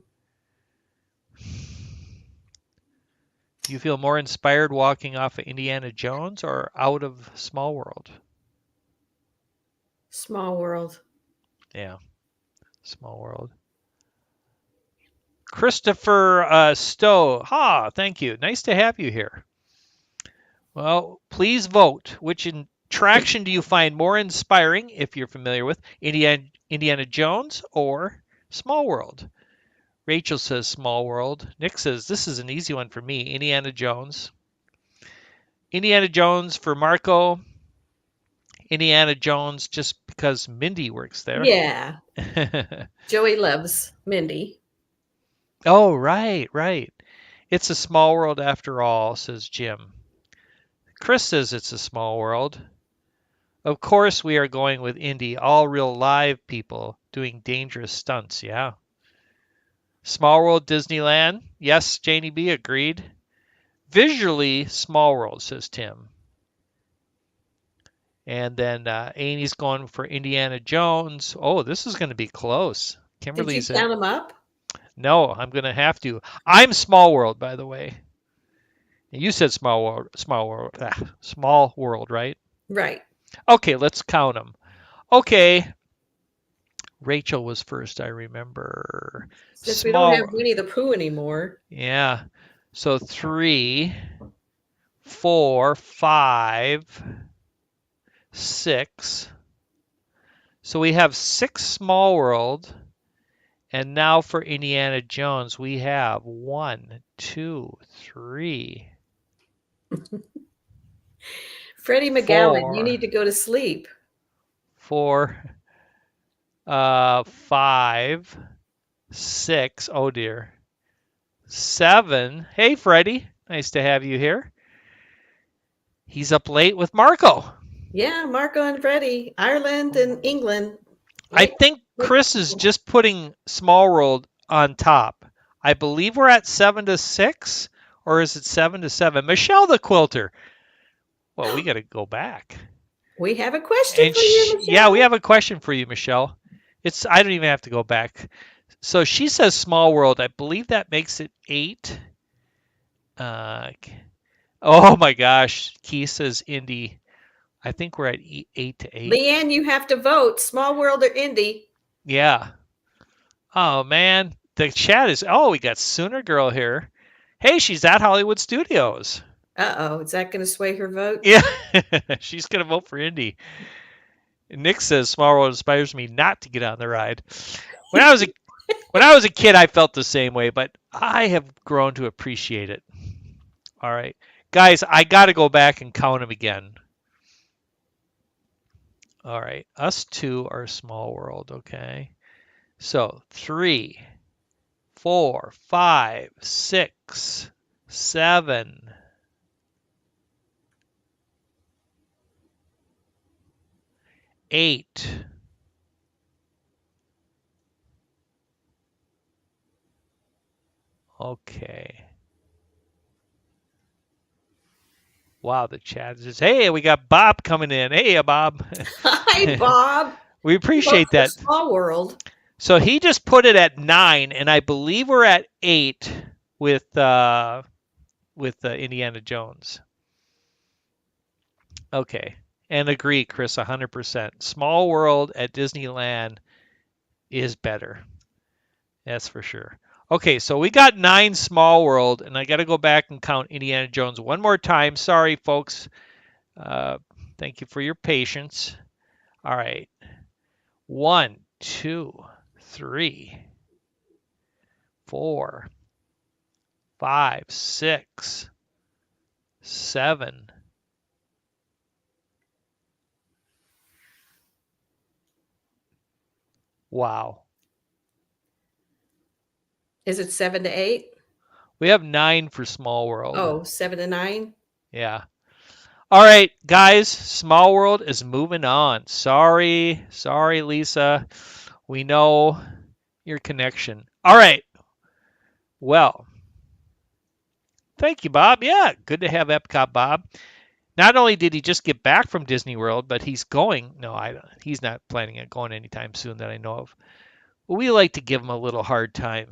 Do you feel more inspired walking off of Indiana Jones or out of Small World? Small World. Yeah, Small World. Christopher Stowe. Thank you. Nice to have you here. Well, please vote. Which attraction do you find more inspiring, if you're familiar with Indiana Jones or Small World? Rachel says Small World. Nick says this is an easy one for me. Indiana Jones. Indiana Jones for Marco. Indiana Jones just because Mindy works there. Yeah. Joey loves Mindy. Oh, right, right. It's a small world after all, says Jim. Chris says it's a small world. Of course, we are going with Indy, all real live people doing dangerous stunts, yeah. Small World Disneyland? Yes, Janie B agreed. Visually, Small World, says Tim. And then Amy's going for Indiana Jones. Oh, this is going to be close. Did you Kimberly's count them up? No, I'm going to have to. I'm Small World, by the way. You said small world, right? Right. Okay, let's count them. Okay, Rachel was first, I remember. Since we don't Small, have Winnie the Pooh anymore. yeah. So 3, 4, 5, 6. So we have 6 Small World. And now for Indiana Jones, we have 1, 2, 3, Freddie McGowan, you 4, need to go to sleep. 4, 5, 6. Oh dear. 7. Hey, Freddie. Nice to have you here. He's up late with Marco. Yeah, Marco and Freddie, Ireland and England. I think Chris is just putting Small World on top. I believe we're at 7 to 6, or is it 7 to 7? Michelle the Quilter. Well, we got to go back. We have a question for you, Michelle. Yeah, we have a question for you, Michelle. I don't even have to go back. So she says Small World. I believe that makes it 8. Oh my gosh. Keith says Indy. I think we're at 8 to 8. Leanne, you have to vote. Small World or Indy? Yeah. Oh man. The chat is. Oh, we got Sooner Girl here. Hey, she's at Hollywood Studios. Uh-oh. Is that going to sway her vote? Yeah. She's going to vote for Indy. Nick says Small World inspires me not to get on the ride. When I was a kid, I felt the same way, but I have grown to appreciate it. All right. Guys, I got to go back and count them again. All right. Us two are Small World, okay? So 3, 4, 5, 6, 7, 8. Okay. Wow, the chat says, hey, we got Bob coming in. Hey, Bob. Hi, Bob. We appreciate that. Small World. So he just put it at 9, and I believe we're at 8 with Indiana Jones. Okay. And agree, Chris, 100%. Small World at Disneyland is better. That's for sure. Okay, so we got 9 Small World, and I got to go back and count Indiana Jones one more time. Sorry, folks. Thank you for your patience. All right. 1, 2, 3, 4, 5, 6, 7. Wow. Is it 7 to 8? We have 9 for Small World. Oh, 7 to 9? Yeah. All right, guys, Small World is moving on. Sorry, Lisa. We know your connection. All right. Well, thank you, Bob. Yeah, good to have Epcot, Bob. Not only did he just get back from Disney World, but he's going. No, he's not planning on going anytime soon that I know of. We like to give him a little hard time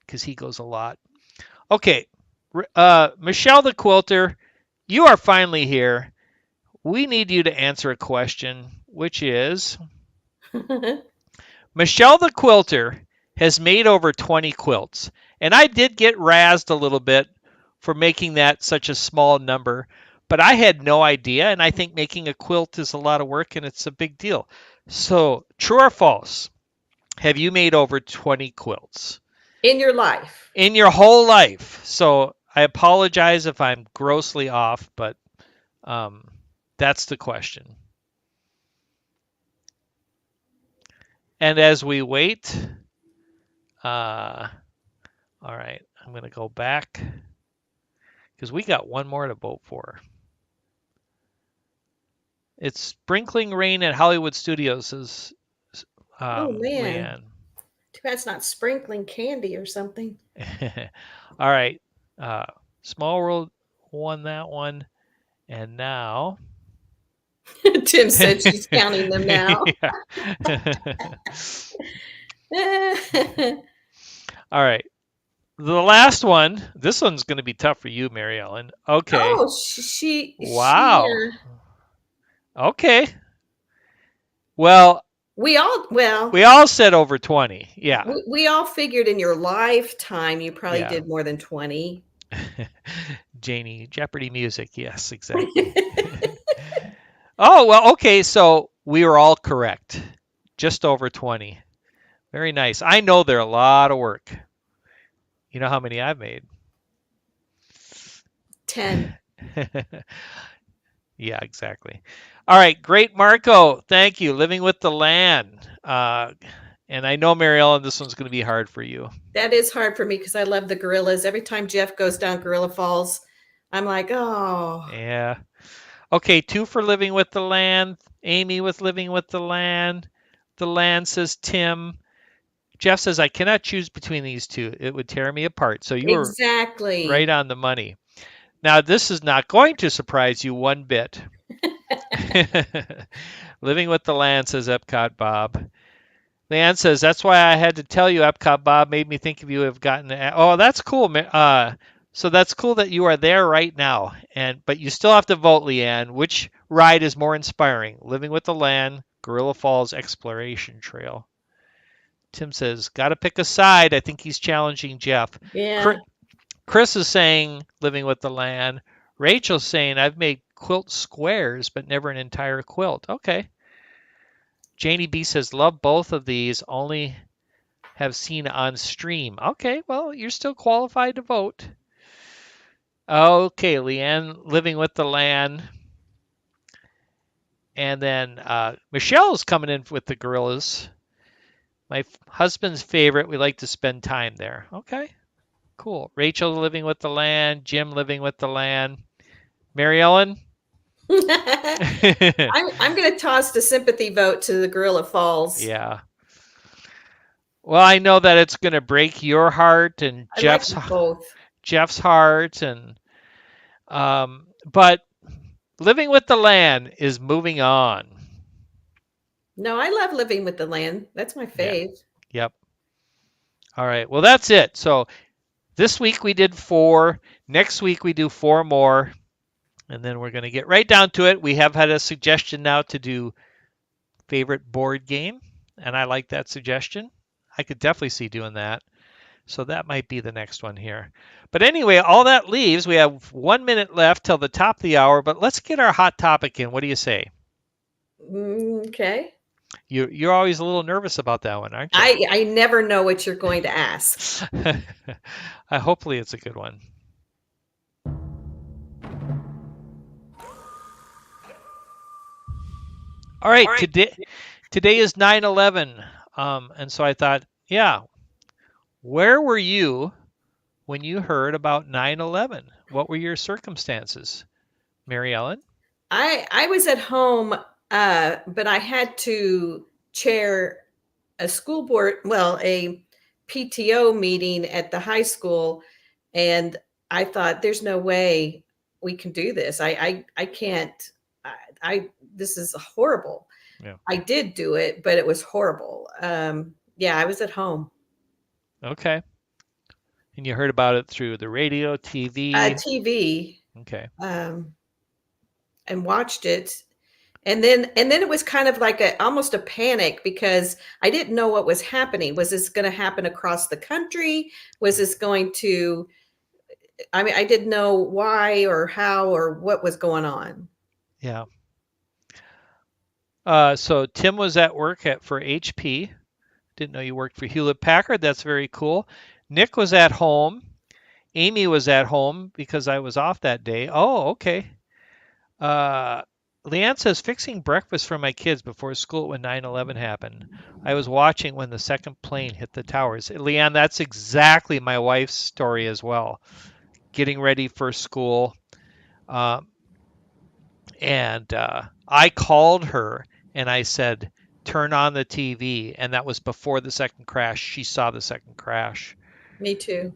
because he goes a lot. Okay, Michelle the Quilter, you are finally here. We need you to answer a question, which is, Michelle the Quilter has made over 20 quilts, and I did get razzed a little bit for making that such a small number, but I had no idea, and I think making a quilt is a lot of work, and it's a big deal. So, true or false, have you made over 20 quilts? In your life? In your whole life. So, I apologize if I'm grossly off, but that's the question. And as we wait, all right, I'm going to go back because we got one more to vote for. It's sprinkling rain at Hollywood Studios, says Oh man, Leanne. too bad it's not sprinkling candy or something. All right. Small World won that one. And now. Tim said she's counting them now. All right. The last one. This one's going to be tough for you, Mary Ellen. Okay. Oh, she. Wow. Okay. Well, we we all said over 20. Yeah. We all figured in your lifetime you probably Yeah. did more than 20. Janie, Jeopardy music. Yes, exactly. Oh, well, okay. So we were all correct. Just over 20. Very nice. I know they're a lot of work. You know how many I've made? 10. Yeah, exactly. All right, great, Marco. Thank you. Living with the Land. And I know, Mary Ellen, this one's going to be hard for you. That is hard for me because I love the gorillas. Every time Jeff goes down Gorilla Falls, I'm like, oh. Yeah. Okay, 2 for Living with the Land. Amy with Living with the Land. The Land says Tim. Jeff says, I cannot choose between these two. It would tear me apart. So you were right on the money. Now, this is not going to surprise you one bit. Living with the Land, says Epcot Bob. Leanne says, that's why I had to tell you, Epcot Bob made me think of you have gotten. Oh, that's cool. So that's cool that you are there right now. But you still have to vote, Leanne. Which ride is more inspiring? Living with the Land, Gorilla Falls Exploration Trail. Tim says, got to pick a side. I think he's challenging Jeff. Yeah. Chris is saying Living with the Land. Rachel's saying, I've made quilt squares, but never an entire quilt. Okay. Janie B says, love both of these, only have seen on stream. Okay, well, you're still qualified to vote. Okay, Leanne, Living with the Land. And then Michelle's coming in with the gorillas. My husband's favorite. We like to spend time there. Okay, cool. Rachel, Living with the Land. Jim, Living with the Land. Mary Ellen? I'm going to toss the sympathy vote to the Gorilla Falls. Yeah. Well, I know that it's going to break your heart and Jeff's heart, and but Living with the Land is moving on. No, I love Living with the Land. That's my fave. Yeah. Yep. All right. Well, that's it. So this week we did 4. Next week we do 4 more. And then we're going to get right down to it. We have had a suggestion now to do favorite board game. And I like that suggestion. I could definitely see doing that. So that might be the next one here. But anyway, all that leaves, we have 1 minute left till the top of the hour. But let's get our hot topic in. What do you say? Okay. You're always a little nervous about that one, aren't you? I never know what you're going to ask. Hopefully it's a good one. All right. Today is 9/11, and so I thought, yeah, where were you when you heard about 9/11? What were your circumstances, Mary Ellen? I was at home, but I had to chair a school board, a PTO meeting at the high school, and I thought, there's no way we can do this. I can't. This is horrible. Yeah. I did do it, but it was horrible. Yeah, I was at home. Okay. And you heard about it through the radio, TV? TV. Okay. And watched it. And then it was kind of like almost a panic because I didn't know what was happening. Was this going to happen across the country? Was this going to, I didn't know why or how or what was going on. Yeah. So Tim was at work for HP. Didn't know you worked for Hewlett Packard. That's very cool. Nick was at home. Amy was at home because I was off that day. Oh, okay. Leanne says, fixing breakfast for my kids before school when 9/11 happened. I was watching when the second plane hit the towers. Leanne, that's exactly my wife's story as well. Getting ready for school. Um, and I called her and I said, turn on the TV. And that was before the second crash. She saw the second crash. Me too.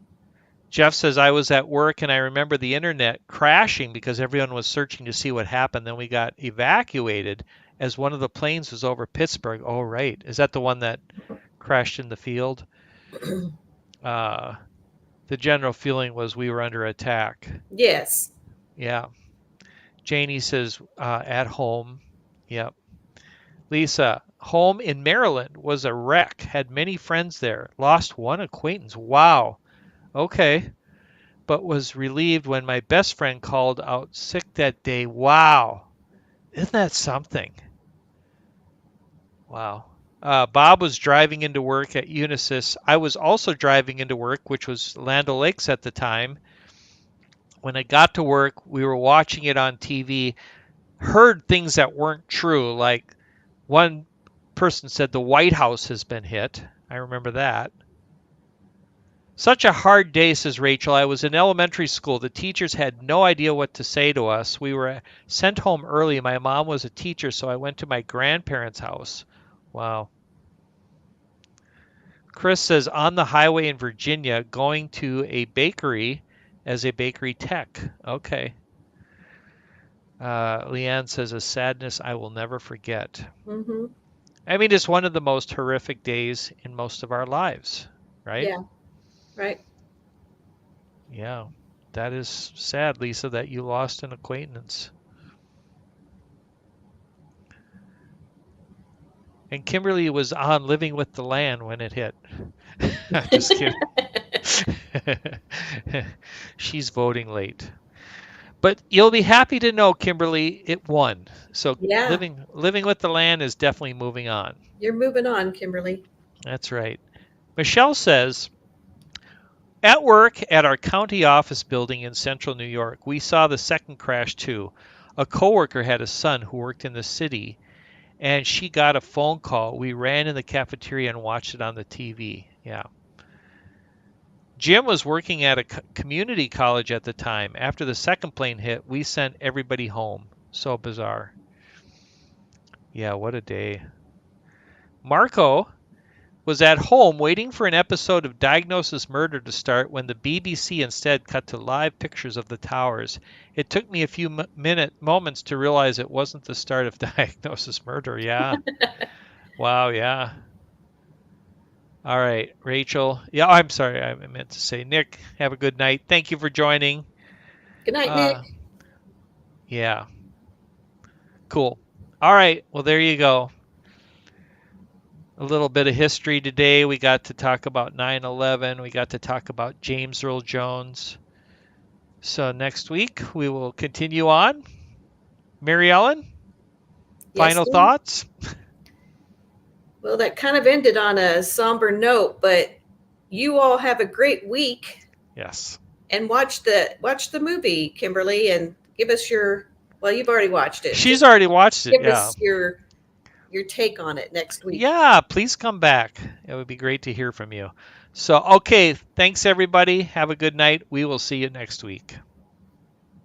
Jeff says, I was at work and I remember the internet crashing because everyone was searching to see what happened. Then we got evacuated as one of the planes was over Pittsburgh. Oh, right. Is that the one that crashed in the field? Uh, the general feeling was we were under attack. Yes. Yeah. Janie says, at home. Yep. Lisa, home in Maryland was a wreck. Had many friends there. Lost one acquaintance. Wow. Okay. But was relieved when my best friend called out sick that day. Wow. Isn't that something? Wow. Bob was driving into work at Unisys. I was also driving into work, which was Land O'Lakes at the time. When I got to work, we were watching it on TV, heard things that weren't true. Like one person said the White House has been hit. I remember that. Such a hard day, says Rachel. I was in elementary school. The teachers had no idea what to say to us. We were sent home early. My mom was a teacher, so I went to my grandparents' house. Wow. Chris says, on the highway in Virginia, going to a bakery as a bakery tech. Okay. Leanne says, a sadness I will never forget. Mm-hmm. I mean, it's one of the most horrific days in most of our lives, right? Yeah. Right. Yeah. That is sad, Lisa, that you lost an acquaintance. And Kimberly was on Living with the Land when it hit. I'm just kidding. She's voting late. But you'll be happy to know, Kimberly, it won. So Yeah. living with the Land is definitely moving on. You're moving on, Kimberly. That's right. Michelle says, at work at our county office building in central New York, we saw the second crash too. A coworker had a son who worked in the city, and she got a phone call. We ran in the cafeteria and watched it on the TV. Yeah. Jim was working at a community college at the time. After the second plane hit, we sent everybody home. So bizarre. Yeah, what a day. Marco was at home waiting for an episode of Diagnosis Murder to start when the BBC instead cut to live pictures of the towers. It took me a few moments to realize it wasn't the start of Diagnosis Murder. Yeah. Wow, yeah. All right, Rachel. Yeah, I'm sorry. I meant to say, Nick, have a good night. Thank you for joining. Good night, Nick. Yeah. Cool. All right. Well, there you go. A little bit of history today. We got to talk about 9/11. We got to talk about James Earl Jones. So next week we will continue on. Mary Ellen, final thoughts? Well, that kind of ended on a somber note, but you all have a great week. Yes. And watch the movie, Kimberly, and give us your. Well, you've already watched it. She's already watched it. Give us your take on it next week. Yeah, please come back. It would be great to hear from you. So, okay, thanks everybody. Have a good night. We will see you next week.